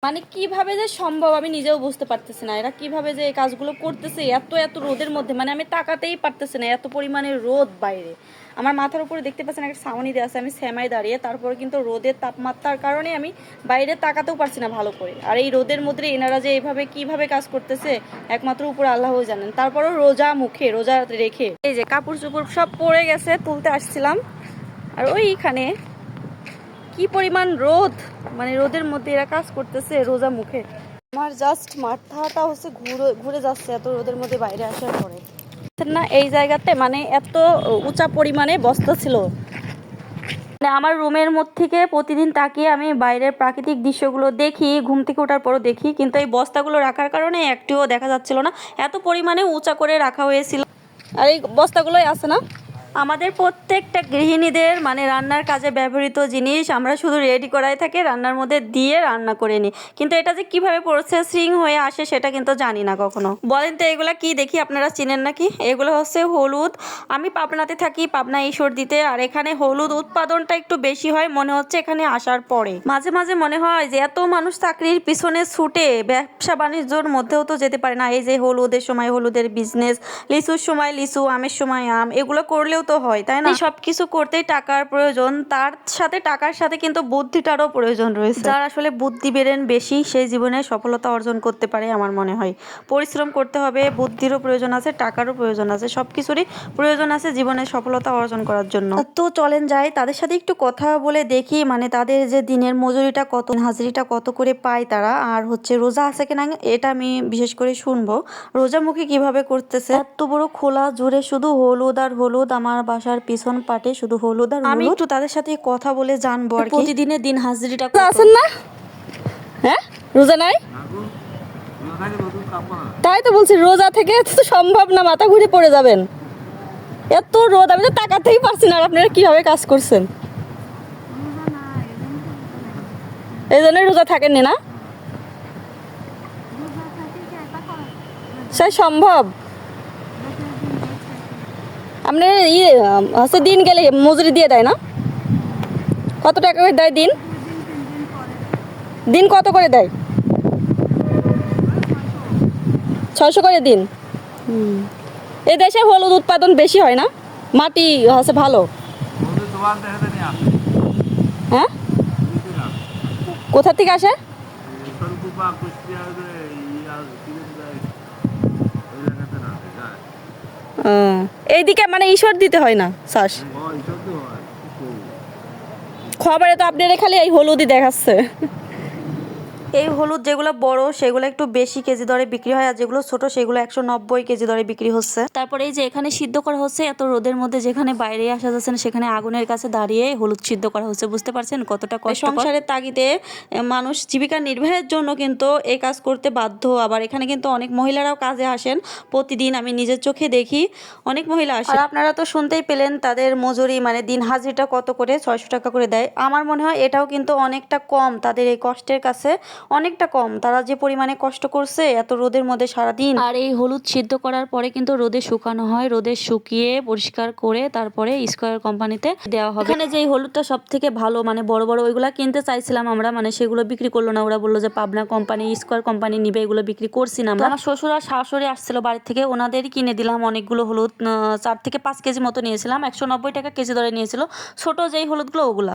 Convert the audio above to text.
মানে কিভাবে যে সম্ভব আমি নিজেও বুঝতে পারতেছি না, এরা কিভাবে যে এই কাজগুলো করতেছে এত এত রোদের মধ্যে। মানে আমি তাকাতেই পারতেছি না, এত পরিমাণে রোদ বাইরে। আমার মাথার উপরে দেখতে পাচ্ছেন একটা ছাউনি দেওয়া আছে, আমি সেমাই দাঁড়িয়ে, তারপরে কিন্তু রোদের তাপমাত্রার কারণে আমি বাইরে তাকাতেও পারছি না ভালো করে। আর এই রোদের মধ্যে এনারা যে এইভাবে কিভাবে কাজ করতেছে একমাত্র উপর আল্লাহ জানেন। তারপরেও রোজা রেখে এই যে কাপড় চোপড় সব পরে গেছে, তুলতে আসছিলাম। আর ওইখানে কি পরিমাণ রোদ, মানে রোদের মধ্যে এরা কাজ করতেছে রোজা মুখে। আমার জাস্ট মাথাটা হচ্ছে ঘুরে যাচ্ছে এত রোদের মধ্যে বাইরে আসার পরে। না এই জায়গাতে মানে এত উঁচা পরিমাণে বস্তা ছিল। মানে আমার রুমের মধ্যে থেকে প্রতিদিন তাকিয়ে আমি বাইরের প্রাকৃতিক দৃশ্যগুলো দেখি, ঘুম থেকে ওঠার পরও দেখি, কিন্তু এই বস্তাগুলো রাখার কারণে একটিও দেখা যাচ্ছিল না, এত পরিমাণে উঁচা করে রাখা হয়েছিল। আর এই বস্তাগুলোই আছে না আমাদের প্রত্যেকটা গৃহিণীদের মানে রান্নার কাজে ব্যবহৃত জিনিস আমরা শুধু রেডি করাই থাকি, রান্নার মধ্যে দিয়ে রান্না করে নিই। কিন্তু এটা যে কিভাবে প্রসেসিং হয়ে আসে সেটা কিন্তু জানি না কখনো। বলেন তো এগুলা কি, দেখি আপনারা চিনেন নাকি? এগুলো হচ্ছে হলুদ। আমি পাবনাতে থাকি, পাবনা ঈশ্বরদীতে। আর এখানে হলুদ উৎপাদনটা একটু বেশি হয় মনে হচ্ছে এখানে আসার পরে। মাঝে মাঝে মনে হয় যে এত মানুষ চাকরির পিছনে ছুটে ব্যবসা বাণিজ্যর মধ্যেও তো যেতে পারে না। এই যে হলুদের সময় হলুদের বিজনেস, লিচুর সময় লিচু, আমের সময় আম, এগুলো করলেও তো হয়, তাই না? সব কিছু করতেই টাকার প্রয়োজন, তার সাথে টাকার সাথে কিন্তু বুদ্ধিটারও প্রয়োজন রয়েছে। যার আসলে বুদ্ধি বেরেন বেশি সেই জীবনে সফলতা অর্জন করতে পারে আমার মনে হয়। পরিশ্রম করতে হবে, বুদ্ধিরও প্রয়োজন আছে, টাকারও প্রয়োজন আছে, সব কিছুরই প্রয়োজন আছে জীবনে সফলতা অর্জন করার জন্য। তো চলেন যাই তাদের সাথে একটু কথা বলে দেখি, মানে তাদের যে দিনের মজুরিটা কত, হাজিরিটা কত করে পায় তারা, আর হচ্ছে রোজা আছে কিনা এটা আমি বিশেষ করে শুনবো। রোজামুখী কিভাবে করতেছে। এত বড় খোলা জুড়ে শুধু হলুদ আর হলুদ, আমার বাসার পিছন পাটে শুধু হলুদ আর হলুদ। আমি একটু তাদের সাথে কথা বলে জানবো আর প্রতিদিনের দিন হাজিরিটা কত। আছেন না? হ্যাঁ, রোজা নাই? তাই তো বলছি, রোজা থেকে তো সম্ভব না, মাথা ঘুরে পড়ে যাবেন। এত রোদ, আমি তো তাকাতেই পারছি না। আর আপনারা কিভাবে কাজ করছেন? এই জন্যই রোজা থাকেননি না? সেই সম্ভব আপনি হচ্ছে দিন গেলে মজুরি দিয়ে দেয় না? কত টাকা করে দেয় দিন? দিন কত করে দেয়? 600 করে দিন। এই দেশে হলুদ উৎপাদন বেশি হয় না? মাটি হচ্ছে ভালো। হ্যাঁ, কোথা থেকে আসে? এইদিকে মানে ঈশ্বর দিতে হয় না চাষ? খবরে তো আপনারা খালি এই হলুদই দেখাচ্ছে। এই হলুদ যেগুলো বড় সেগুলো একটু বেশি কেজি দরে বিক্রি হয়, আর যেগুলো ছোট সেগুলো 190 কেজি দরে বিক্রি হচ্ছে। তারপরে এই যে এখানে সিদ্ধ করা হচ্ছে এত রোদের মধ্যে, যেখানে বাইরে আসা যাচ্ছে না সেখানে আগুনের কাছে দাঁড়িয়ে হলুদ সিদ্ধ করা হচ্ছে। বুঝতে পারছেন কতটা কষ্ট। সংসারের তাগিদে মানুষ জীবিকা নির্বাহের জন্য কিন্তু এই কাজ করতে বাধ্য। আবার এখানে কিন্তু অনেক মহিলারাও কাজে আসেন প্রতিদিন, আমি নিজের চোখে দেখি অনেক মহিলা আসে। আর আপনারা তো শুনতেই পেলেন তাদের মজুরি, মানে দিন হাজিরিটা কত করে, 600 টাকা করে দেয়। আমার মনে হয় এটাও কিন্তু অনেকটা কম, তাদের এই কষ্টের কাছে অনেকটা কম। তারা যে পরিমাণে কষ্ট করছে এত রোদের মধ্যে সারাদিন। আর এই হলুদ সিদ্ধ করার পরে কিন্তু রোদে শুকানো হয়, রোদে শুকিয়ে পরিষ্কার করে তারপরে স্কয়ার কোম্পানিতে দেওয়া হবে। এখানে যে হলুদটা সব থেকে ভালো, মানে বড় বড় ওইগুলা কিনতে চাইছিলাম আমরা, মানে সেগুলো বিক্রি করলো না। ওরা বললো যে পাবনা কোম্পানি, স্কয়ার কোম্পানি নিবে, এগুলো বিক্রি করছি না আমরা। আমার শ্বশুর আর শাশুড়ি আসছিল বাড়ি থেকে, ওনাদেরই কিনে দিলাম অনেকগুলো হলুদ। 4 থেকে 5 কেজি মতো নিয়েছিলাম, 190 টাকা কেজি দরে নিয়েছিল ছোট যেই হলুদগুলো ওগুলা।